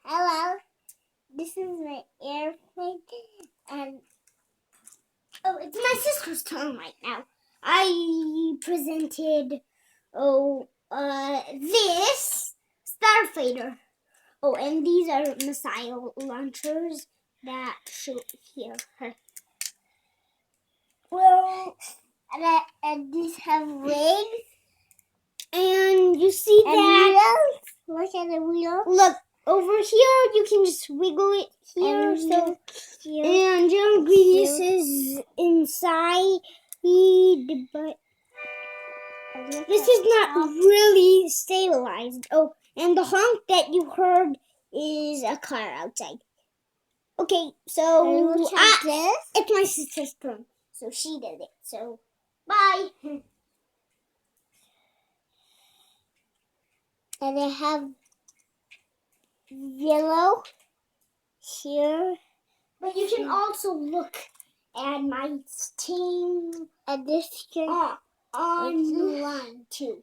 Hello, this is my airplane, and it's my sister's turn right now. I presented this starfighter. Oh, and these are missile launchers that shoot here. Well, and these have wings. And you see And that? wheels. Look at the wheels. Look, over here you can just wiggle it here. And your ingredients is inside. But this is not really stabilized. Oh, and the honk that you heard is a car outside. Okay, so it's my sister's turn. So she did it. So bye. And I have yellow here. But you can also look at my team And this can on line too.